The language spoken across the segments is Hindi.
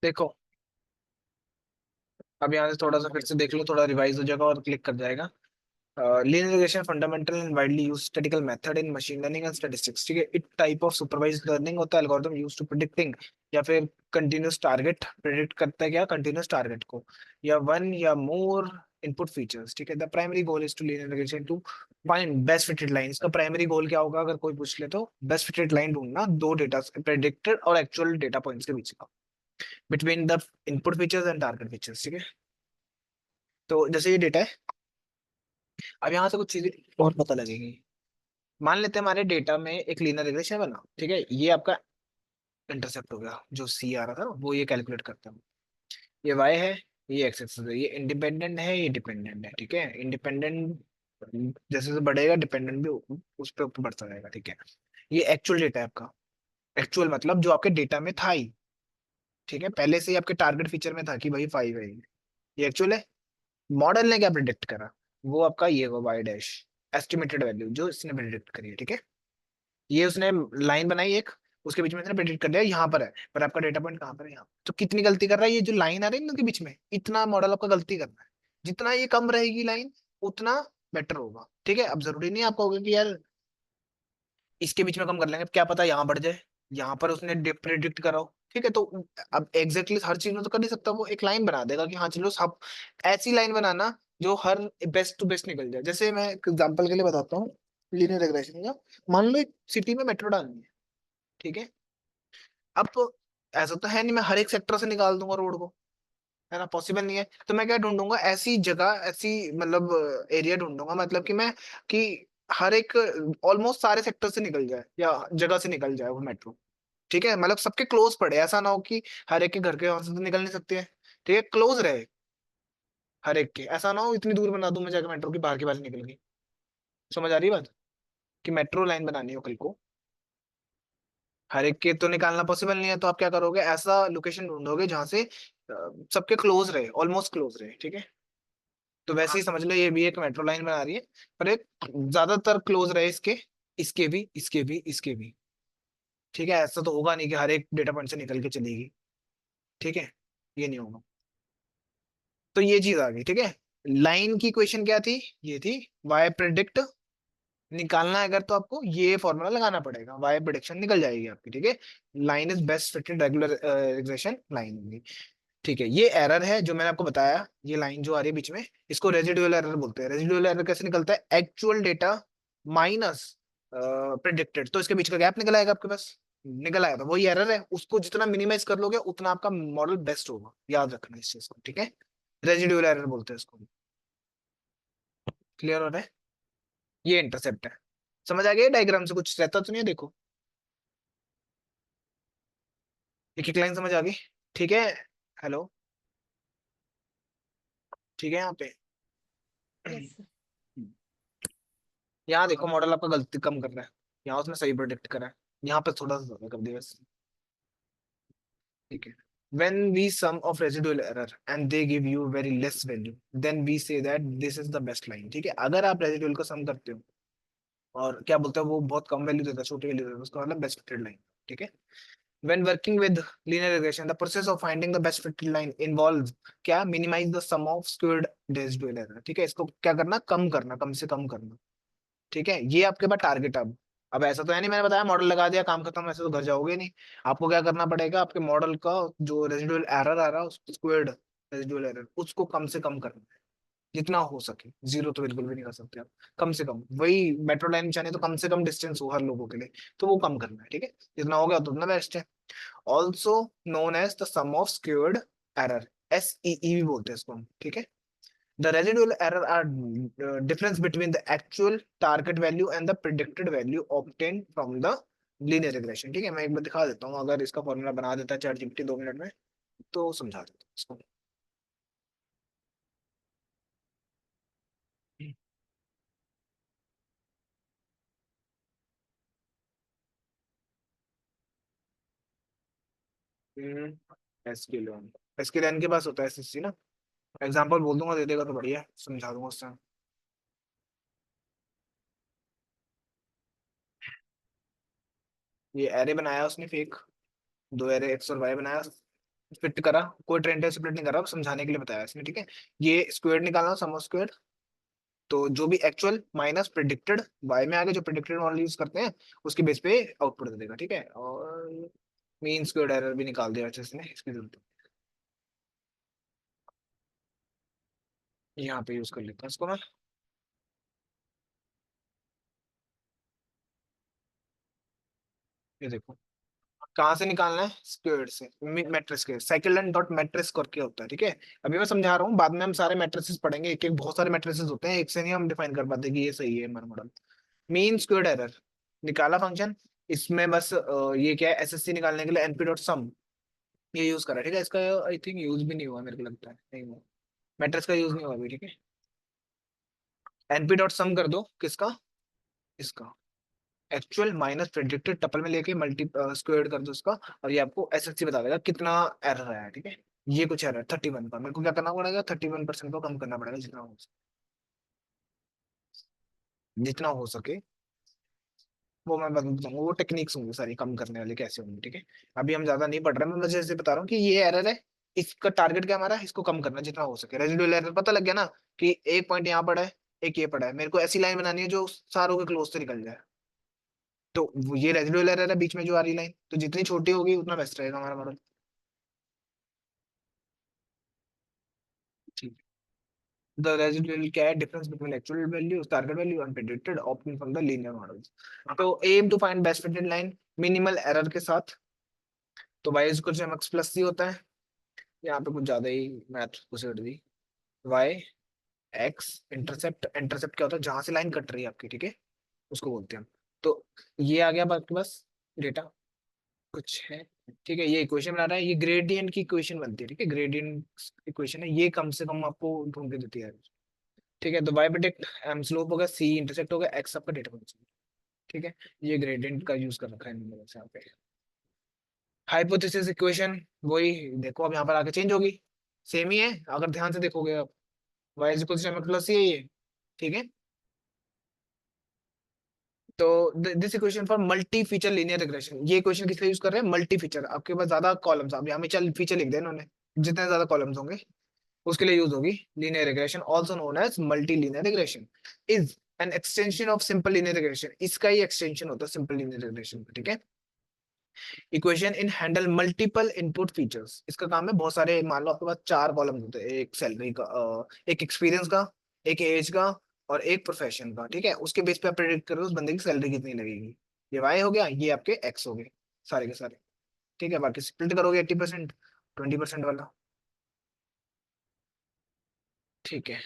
देखो, अब यहाँ से थोड़ा सा फिर से देख लो, थोड़ा रिवाइज हो जाएगा और क्लिक कर जाएगा। Linear regression fundamental and widely used statistical method in machine learning and statistics. ठीक है, it type of supervised learning होता है, एल्गोरिथम यूज्ड टू प्रिडिक्टिंग या फिर कंटीन्यूअस टारगेट, प्रिडिक्ट करता है क्या, कंटीन्यूअस टारगेट को, या वन या मोर इनपुट फीचर्स। ठीक है, the primary goal is to linear regression to find best fitted line. इसका प्राइमरी गोल क्या होगा, अगर कोई पूछ ले तो बेस्ट फिटेड लाइन ढूंढना दो डेटा, प्रेडिक्टेड और एक्चुअल डेटा पॉइंट्स के बीच का, between the input features and target features. ठीक है, तो जैसे ये डेटा है, अब यहाँ से कुछ चीजें और पता लगेगी। मान लेते हैं हमारे डेटा में एक लीनियर रिग्रेशन बना, ठीक है, ये आपका इंटरसेप्ट हो गया, जो सी आ रहा था वो ये कैलकुलेट करता है। ये वाई है, ये एक्स एक्सिस है, ये इंडिपेंडेंट है, ये डिपेंडेंट है। ठीक है, इंडिपेंडेंट जैसे जैसे बढ़ेगा, डिपेंडेंट भी उस पर ऊपर बढ़ता जाएगा। ठीक है, ये एक्चुअल डेटा है आपका। एक्चुअल मतलब जो आपके डेटा में था ही, ठीक है, पहले से ही आपके टारगेट फीचर में था कि भाई 5 है, ये एक्चुअल है। मॉडल ने क्या प्रिडिक्ट करा, वो आपका ये होगा वाई डैश, एस्टिमेटेड वैल्यू जो इसने प्रिडिक्ट करी है। ठीक है, ये उसने लाइन बनाई एक, उसके बीच में इसने प्रेडिक्ट कर दिया यहाँ पर है, पर आपका डेटा पॉइंट कहाँ पर है, यहाँ। तो कितनी गलती कर रहा है, ये जो लाइन आ रही है ना इनके बीच में, इतना मॉडल आपका गलती कर रहा है। जितना ये कम रहेगी लाइन, उतना बेटर होगा। ठीक है, अब जरूरी नहीं आपको होगा कि यार इसके बीच में कम कर लेंगे, क्या पता यहाँ बढ़ जाए, यहाँ पर उसने प्रेडिक्ट करा हो। ठीक है, तो अब एग्जैक्टली हर चीज में तो कर नहीं सकता, वो एक लाइन बना देगा कि हाँ चलो सब, ऐसी लाइन बनाना जो हर बेस्ट टू बेस्ट निकल जाए। जैसे मैं एग्जांपल के लिए बताता हूँ लीनियर रिग्रेशन का। मान लो एक सिटी में मेट्रो डालनी है, ठीक है। अब तो ऐसा तो है नहीं मैं हर एक सेक्टर से निकाल दूंगा रोड को, है ना, पॉसिबल नहीं है। तो मैं क्या ढूंढूंगा, ऐसी जगह, ऐसी मतलब एरिया ढूंढूंगा, मतलब कि मैं कि हर एक ऑलमोस्ट सारे सेक्टर से निकल जाए या जगह से निकल जाए वो मेट्रो। ठीक है, मतलब सबके क्लोज पड़े, ऐसा ना हो कि हर एक के घर के वहां से तो निकल नहीं सकते हैं। ठीक है, क्लोज रहे हर एक के, ऐसा ना हो इतनी दूर बना दूं मैं जाकर मेट्रो की, बाहर की बाहर निकल गई। समझ आ रही है बात, कि मेट्रो लाइन बनानी हो कल को, हर एक के तो निकालना पॉसिबल नहीं है, तो आप क्या करोगे, ऐसा लोकेशन ढूंढोगे जहां से सबके क्लोज रहे, ऑलमोस्ट क्लोज रहे। ठीक है, तो वैसे ही समझ लो ये भी एक मेट्रो लाइन बना रही है, पर एक ज्यादातर क्लोज रहे इसके, इसके भी, इसके भी, इसके भी। ठीक है, ऐसा तो होगा नहीं कि हर एक डेटा पॉइंट से निकल के चलेगी। ठीक है, ये नहीं होगा। तो ये चीज आ गई। ठीक है, लाइन की क्वेश्चन क्या थी, ये थी वाई प्रेडिक्ट। निकालना है अगर तो आपको ये फॉर्मूला लगाना पड़ेगा, वाई प्रिडिक्शन निकल जाएगी आपकी। ठीक है, line is best fitted regular regression line होगी। ठीक है, ये एरर है जो मैंने आपको बताया, ये लाइन जो आ रही है बीच में, इसको रेजिडुअल एरर बोलते हैं। रेजिडुअल एरर कैसे निकलता है, एक्चुअल डेटा माइनस प्रिडिक्टेड, तो इसके बीच का गैप निकल आएगा आपके पास, निकल आएगा, वही एरर है। उसको जितना मिनिमाइज कर लोगे उतना आपका मॉडल बेस्ट होगा, याद रखना इस चीज को। ठीक है, रेजिडुअल एरर बोलते हैं इसको। क्लियर हो रहा है, ये इंटरसेप्ट है। समझ आ गया, डायग्राम से कुछ रहता तो नहीं है, देखो एक एक लाइन समझ आ गई। ठीक है, हेलो, ठीक है यहाँ पे। Yes sir. यहाँ देखो मॉडल आपका गलती कम कर रहा है, यहाँ उसने सही प्रोडिक्ट करा है, यहाँ पे थोड़ा सा ज्यादा कर दिया बस। ठीक है, when we sum of residual error and they give you very less value, then we say that this is the best line। ठीक है, अगर आप रेजिडुअल को सम करते हो और क्या बोलते हैं वो बहुत कम वैल्यू देता है, छोटी वैल्यू देता है, उसका मतलब बेस्ट फिटेड लाइन। ठीक है, when working with linear regression the process of finding the best fitted line involves क्या, minimize the sum of squared residual error। ठीक है, इसको क्या करना, कम करना, कम से कम करना। ठीक है, ये आपके पास टारगेट। अब ऐसा तो है नहीं मैंने बताया मॉडल लगा दिया काम खत्म, ऐसे तो घर जाओगे नहीं। आपको क्या करना पड़ेगा, आपके मॉडल का जो रेजिडुअल एरर आ रहा है, स्क्वायर्ड रेजिडुअल एरर, उसको कम से कम करना है, जितना हो सके। जीरो तो बिल्कुल भी नहीं कर सकते आप, कम से कम वही मेट्रो लाइन चाहने तो कम से कम डिस्टेंस हो हर लोगों के लिए, तो वो कम करना है। ठीक है, जितना हो गया तो उतना बेस्ट है। Also known as the sum of squared error, SEE भी बोलते हैं इसको हम। ठीक है, the residual error are difference between the actual target value and the predicted value obtained from the linear regression। ठीक है, मैं एक बार दिखा देता हूँ, अगर इसका फॉर्मूला बना देता है चैट जीपीटी 2 मिनट में, तो समझा देता हूँ इसको। एसक्यूएल, एसक्यूएल के पास होता है SSC ना। एग्जांपल बोल दूंगा, दे देगा तो बढ़िया है, समझा दूंगा उससे। ये एरे बनाया उसने फेक, दो एरे एक्स और वाई बनाया, फिट करा, कोई ट्रेन टाइप स्प्लिट नहीं करा, समझाने के लिए बताया इसने, ठीक है। ये स्क्वायर निकालना, सम ऑफ स्क्वायर, तो जो भी एक्चुअल माइनस प्रिडिक्टेड, वाई में आगे जो प्रिडिक्टेड मॉडल यूज करते हैं उसके बेस पे आउटपुट दे देगा, ठीक है। और मीन स्क्वायर्ड एरर भी निकाल दिया अच्छे से, इसकी जरूरत यहाँ पे यूज कर लेता हूँ इसको मैं। ये देखो, कहाँ से निकालना है, स्क्वायर से, मैट्रिक्स के साइकिल एंड डॉट मैट्रिक्स करके होता है, ठीक है। अभी मैं समझा रहा हूँ, बाद में हम सारे मैट्रिसेस पढ़ेंगे, एक एक बहुत सारे मैट्रिसेस होते हैं, एक से नहीं हम डिफाइन कर पाते कि ये सही है हमारा मॉडल। मीन स्क्वायर्ड एरर निकाला फंक्शन, इसमें बस ये क्या है, एसएससी निकालने के लिए एनपी डॉट सम ये यूज करा, ठीक है। इसका आई थिंक यूज भी नहीं हुआ, मेरे को लगता है नहीं हुआ, मैट्रिक्स का यूज नहीं हुआ अभी, ठीक है। एनपी डॉट सम कर दो किसका, इसका एक्चुअल माइनस प्रेडिक्टेड टपल में लेके मल्टी स्क्वायर्ड कर दो उसका, और ये आपको एसएससी बता देगा कितना एरर आया है, ठीक है। ये कुछ एरर 31 का, मेरे को क्या करना पड़ेगा, 31% को कम करना पड़ेगा जितना हो सके। वो मैं बताऊंगा, वो टेक्निक्स होंगी सारी कम करने वाली कैसे होंगी, ठीक है। अभी हम ज्यादा नहीं पढ़ रहे, मैं बस जैसे बता रहा हूँ कि ये एरर है, इसका टारगेट क्या हमारा है, इसको कम करना जितना हो सके। रेजिडुअल एरर पता लग गया ना, कि एक पॉइंट यहाँ पड़ा है, एक ये पड़ा है, मेरे को ऐसी लाइन बनानी है जो सारों के क्लोज से निकल जाए, तो ये रेजिडुअल एरर है बीच में जो आ रही लाइन, तो जितनी छोटी होगी उतना बेस्ट रहेगा हमारा मॉडल। ठीक, द रेजिडुअल क्या है, difference between actual value target value and predicted optimum from the linear model. तो aim to find best fitted line minimal error के साथ, तो y is equal to mx plus c होता है। यहाँ पे कुछ ज्यादा ही मैथ घुसेड़ दी। y x इंटरसेप्ट, इंटरसेप्ट क्या होता है, जहां से लाइन कट रही है आपकी, ठीक है, उसको बोलते हैं हम। तो ये आ गया आपके पास डेटा कुछ है, ठीक है। ये इक्वेशन बना रहा है, ये ग्रेडियंट की इक्वेशन बनती है, ठीक है, ग्रेडियंट इक्वेशन है, ये कम से कम आपको ढूंढ के देती है, ठीक है। तो y प्रेडिक्ट, m स्लोप होगा, c इंटरसेप्ट होगा, x आपका डेटा फंक्शन, ठीक है। ये ग्रेडियंट का यूज कर रखा है मैंने बस यहाँ पे। हाइपोथेसिस इक्वेशन वही, देखो अब यहाँ पर आके चेंज होगी, सेम ही है अगर ध्यान से देखोगे आप, y is equal to plus ही है ये, ठीक है। तो this equation for multi feature linear regression, ये इक्वेशन किस लिए यूज कर रहे हैं, मल्टी फीचर, आपके पास ज्यादा कॉलम्स, अब यहाँ में चल फीचर लिख दे इन्होंने, जितने ज्यादा कॉलम्स होंगे उसके लिए यूज होगी। Linear regression also known as multi linear regression is an extension of simple linear regression, इसका ही एक्सटेंशन होता है सिंपल लीनियर रिग्रेशन, ठीक है। Equation in handle multiple input features, इसका काम है बहुत सारे, मान लो आपके पास चार कॉलम होते हैं, एक सैलरी का, एक एक्सपीरियंस का, एक एज का, और एक प्रोफेशन का, ठीक है। उसके बेस पे आप प्रेडिक्ट करो उस बंदे की सैलरी कितनी लगेगी, ये वाई हो गया, ये आपके एक्स हो गए सारे के सारे, ठीक है। बाकी स्प्लिट करोगे 80%, 20% वाला, ठीक है।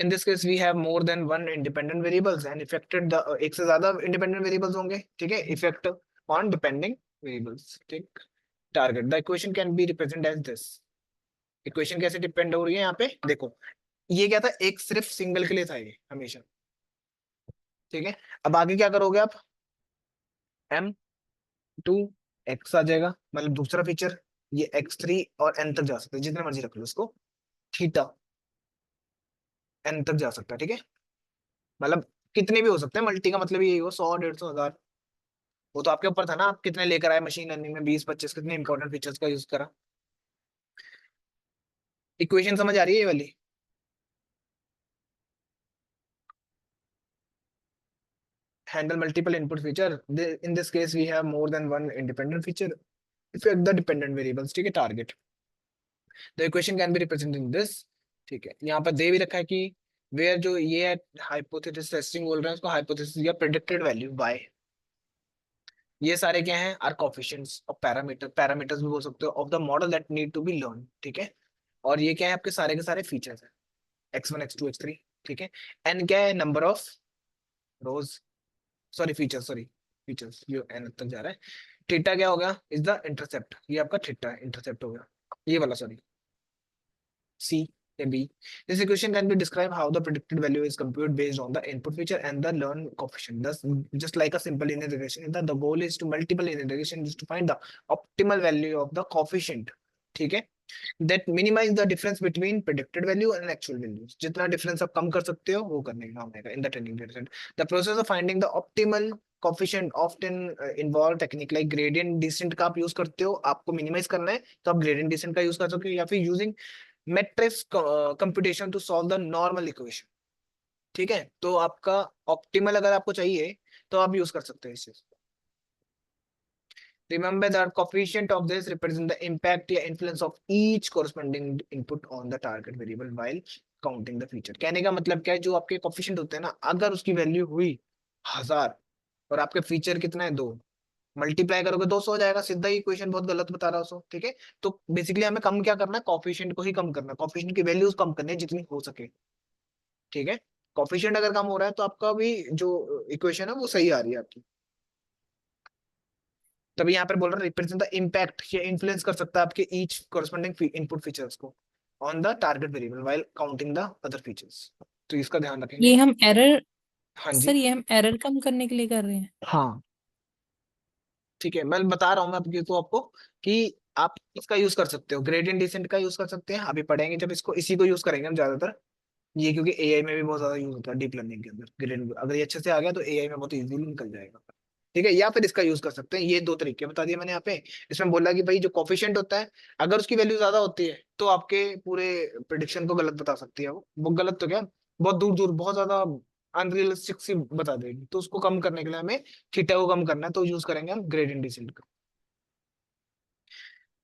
In this case we have more than one independent variables and effected the, एक से ज्यादा इंडिपेंडेंट वेरिएबल्स होंगे, ठीक है, इफेक्ट ऑन डिपेंडिंग वेरिएबल्स, ठीक। Target the equation can be represent as this, equation कैसे डिपेंड हो रही है यहाँ पे देखो, ये क्या था, एक सिर्फ सिंगल के लिए था ये हमेशा, ठीक है। अब आगे क्या करोगे आप, m टू x आ जाएगा, मतलब दूसरा फीचर, ये x3 और n तक जा सकता है, जितने मर्जी रख लो इसको, थीटा n तक जा सकता है, ठीक है। मतलब कितने भी हो सकते हैं, मल्टी का मतलब यही हो, 100 150 1000, वो तो आपके ऊपर था ना, आप कितने लेकर आए मशीन लर्निंग में, 20 25 कितने इंपॉर्टेंट फीचर्स का यूज करा। इक्वेशन समझ आ रही है ये वाली, handle multiple input feature. In this case, we have more than one independent feature. Affect the dependent variables, ठीक है, target. The equation can be represented in this, ठीक है। यहाँ पर दे भी रखा है कि where जो ये है hypothesis testing बोल रहे हैं उसको, hypothesis या predicted value by, ये सारे क्या हैं, आर coefficients और पैरामीटर्स भी बोल सकते हो of the model that need to be learn, ठीक है। और ये क्या है, आपके सारे के सारे फीचर्स हैं, x1 x2 x3, ठीक है। एन क्या है, number of rose, sorry feature, sorry features, ये एन तक जा रहा है। थीटा क्या हो गया, इज द इंटरसेप्ट, ये आपका थीटा इंटरसेप्ट हो गया, ये वाला सॉरी, सी या B. This equation can be describe how the predicted value is computed based on the input feature and the learn coefficient, thus just like a simple linear regression, the goal is to multiple linear regression is to find the optimal value of the coefficient, ठीक है, that minimize the difference between predicted value and actual values, जितना डिफरेंस आप कम कर सकते हो वो करने का काम है in the training data set, the process of finding the optimal coefficient often involve technique like gradient descent का आप यूज करते हो, आपको मिनिमाइज करना है तो आप ग्रेडियंट डिसेंट का यूज कर सकते हो, या फिर using matrix computation to solve the normal equation. ठीक है, तो आपका ऑप्टिमल अगर आपको चाहिए तो आप यूज कर सकते हो इस चीज को। Remember that coefficient of this represent the impact या influence of each corresponding input on the target variable while counting the feature। कहने का मतलब क्या है, जो आपके coefficient होते हैं ना, अगर उसकी वैल्यू हुई 1000 और आपके फीचर कितना है 2, मल्टीप्लाई करोगे 200 हो जाएगा। सीधा ही इक्वेशन बहुत गलत बता रहा हो, ठीक है। तो बेसिकली हमें कम क्या करना है, कॉफिशिएंट को ही कम करना है, कॉफिशिएंट की वैल्यूज कम करनी है जितनी हो सके। ठीक है, कॉफिशिएंट अगर कम हो रहा है तो आपका भी जो इक्वेशन है वो सही आ रही है आपकी। तभी यहाँ पर बोल रहा है रिप्रेजेंट द इम्पैक्ट, ये इन्फ्लुएंस कर सकता है आपके ईच कॉरस्पॉन्डिंग इनपुट फीचर्स को on the target variable while counting the other features. तो इसका ध्यान रखेंगे। ये हम एरर हाँ सर, जी। ये हम एरर कम करने के लिए कर रहे हैं। हाँ ठीक है, मैं बता रहा हूँ मैं आपकी तो आपको कि आप इसका यूज कर सकते हो, ग्रेडियंट डिसेंट का यूज कर सकते हैं। अभी पढ़ेंगे जब इसको, इसी को यूज करेंगे हम ज्यादातर। ये क्योंकि एआई में भी बहुत ज्यादा यूज होता है, डीप लर्निंग के अंदर ग्रेडियंट अगर ये अच्छे से आ गया तो एआई में बहुत इजीली निकल जाएगा। ठीक है, या फिर इसका यूज कर सकते हैं। ये दो तरीके बता दिए मैंने यहाँ पे। इसमें बोला कि भाई जो कॉफिशिएंट होता है, अगर उसकी वैल्यू ज्यादा होती है तो आपके पूरे प्रिडिक्शन को गलत बता सकती है। वो गलत तो क्या, बहुत दूर दूर बहुत ज्यादा अनरियलिस्टिक सी बता देगी। तो उसको कम करने के लिए हमें थीटा को कम करना है, तो यूज करेंगे हम ग्रेडियंट डिसेंट का।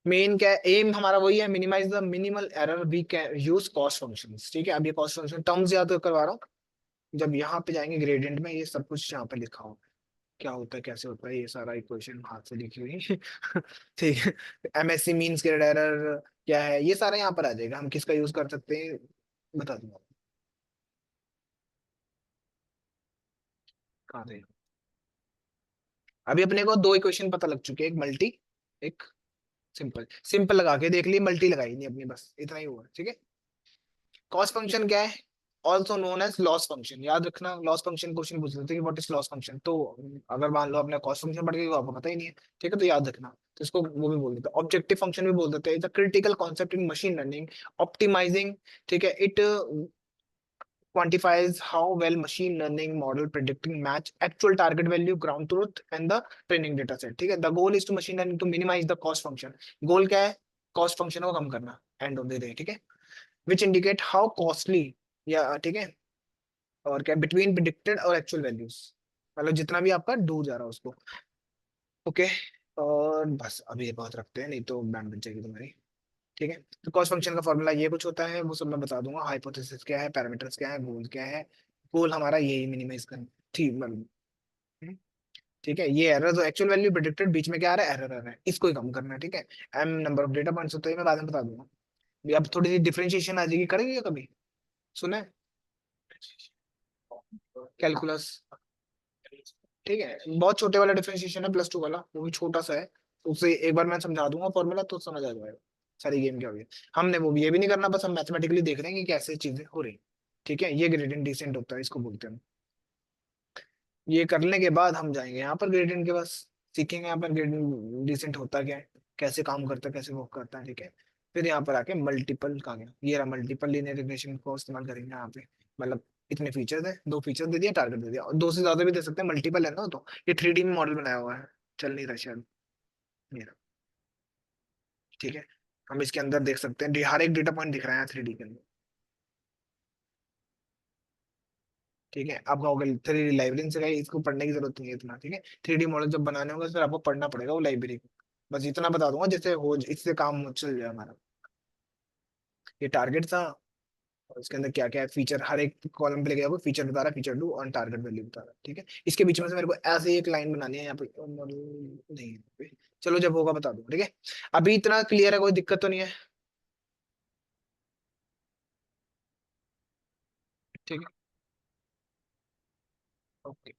मेन क्या है, एम हमारा वही है, minimize the minimal error, we can use cost functions. ठीक है, अब ये कॉस्ट फंक्शन टर्म्स याद करवा रहा हूँ। जब यहाँ पे जाएंगे ग्रेडियंट में, ये सब कुछ यहाँ पे लिखा हो, क्या होता है कैसे होता है, ये सारा इक्वेशन हाथ से लिखी हुई ठीक है। एमएससी मीन स्क्वेयर्ड एरर क्या है, ये सारा यहाँ पर आ जाएगा। हम किसका यूज कर सकते हैं बता दूंगा। कहाँ थे, अभी अपने को दो इक्वेशन पता लग चुके हैं, एक मल्टी, एक सिंपल। सिंपल लगा के देख ली, मल्टी लगाई नहीं अपनी, बस इतना ही हुआ। ठीक है, कॉस्ट फंक्शन क्या है, also known as loss function. याद रखना, लॉस फंक्शन क्वेश्चन पूछ लेते हैं कि व्हाट इज लॉस फंक्शन। तो अगर मान लो आपने कॉस्ट फंक्शन पढ़ के, आपको पता ही नहीं है, ठीक है, तो याद रखना। तो इसको वो भी बोल देते हैं, ऑब्जेक्टिव फंक्शन भी बोल देते हैं। It's a critical concept in machine learning optimizing. ठीक है, it quantifies how well machine learning model predicting match actual target value, ground truth and the training data set। ठीक है, the goal is to machine learning to minimize the cost function। गोल क्या है, कॉस्ट फंक्शन को कम करना एंड ऑफ द डे। ठीक है, विच इंडिकेट हाउ कॉस्टली, या ठीक है, और क्या बिटवीन प्रिडिक्टेड और एक्चुअल वैल्यूज, मतलब जितना भी आपका दूर जा रहा है उसको। ओके, और बस अभी ये बात रखते हैं, नहीं तो बैंड बन जाएगी तुम्हारी। ठीक है, तो कॉस्ट फंक्शन का फॉर्मूला ये कुछ होता है, वो सब मैं बता दूंगा। हाइपोथेसिस क्या है, पैरामीटर्स क्या है, गोल क्या है। गोल हमारा यही मिनिमाइज करना, ठीक मतलब। हम्म, ठीक है, ये एरर, तो एक्चुअल वैल्यू प्रिडिक्टेड, बीच में क्या आ रहा है, एरर आ रहा है, इसको ही कम करना है। ठीक है, M number of data points होते हैं, मैं बाद में बता दूंगा। अभी अब थोड़ी सी डिफरेंशिएशन आ जाएगी, करेंगे कभी, सुना है कैलकुलस। ठीक है, बहुत छोटे वाला डिफरेंशिएशन है, +2 वाला, वो भी छोटा सा है। उसे एक बार मैं समझा दूंगा फॉर्मूला तो समझ आ जाएगा सारी गेम क्या होगी। हमने वो ये भी नहीं करना, बस हम मैथमेटिकली देख रहे हैं कि कैसे चीजें हो रही। ठीक है, ये ग्रेडियंट डिसेंट होता है, इसको बोलते हैं हम। ये करने के बाद हम जाएंगे यहाँ पर ग्रेडियंट के पास, सीखेंगे यहाँ पर ग्रेडियंट डिसेंट होता क्या है, कैसे काम करता है, कैसे वर्क करता है। ठीक है, फिर यहाँ पर आके मल्टीपल का गया, ये रहा मल्टीपल लीनियर रिग्रेशन को इस्तेमाल करेंगे यहाँ पे। मतलब इतने फीचर्स है, दो फीचर दे दिया, टारगेट दे दिया, और दो से ज्यादा भी दे सकते हैं, मल्टीपल है ना। तो ये 3D में मॉडल बनाया हुआ है, चल नहीं रहा शायद मेरा। ठीक है, हम इसके अंदर देख सकते हैं, हर एक डेटा पॉइंट दिख रहा है 3D के अंदर। ठीक है, आपका गूगल 3D लाइब्रेरी से गई, इसको पढ़ने की जरूरत नहीं है इतना। ठीक है, 3D मॉडल जब बनाने होंगे फिर आपको पढ़ना पड़ेगा वो लाइब्रेरी को। बस इतना बता दूंगा जैसे हो, इससे काम चल जाए हमारा। ये टारगेट था, और इसके अंदर क्या क्या है फीचर, हर एक कॉलम पे लेके जाओगे, फीचर बता रहा है, फीचर 2 और टारगेट वैल्यू बता रहा है। ठीक है, इसके बीच में से मेरे को ऐसे ही एक लाइन बनानी है यहाँ पे, नहीं है यहाँ पे। चलो जब होगा बता दूंगा। ठीक है, अभी इतना क्लियर है, कोई दिक्कत तो नहीं है। ठीक है, ओके।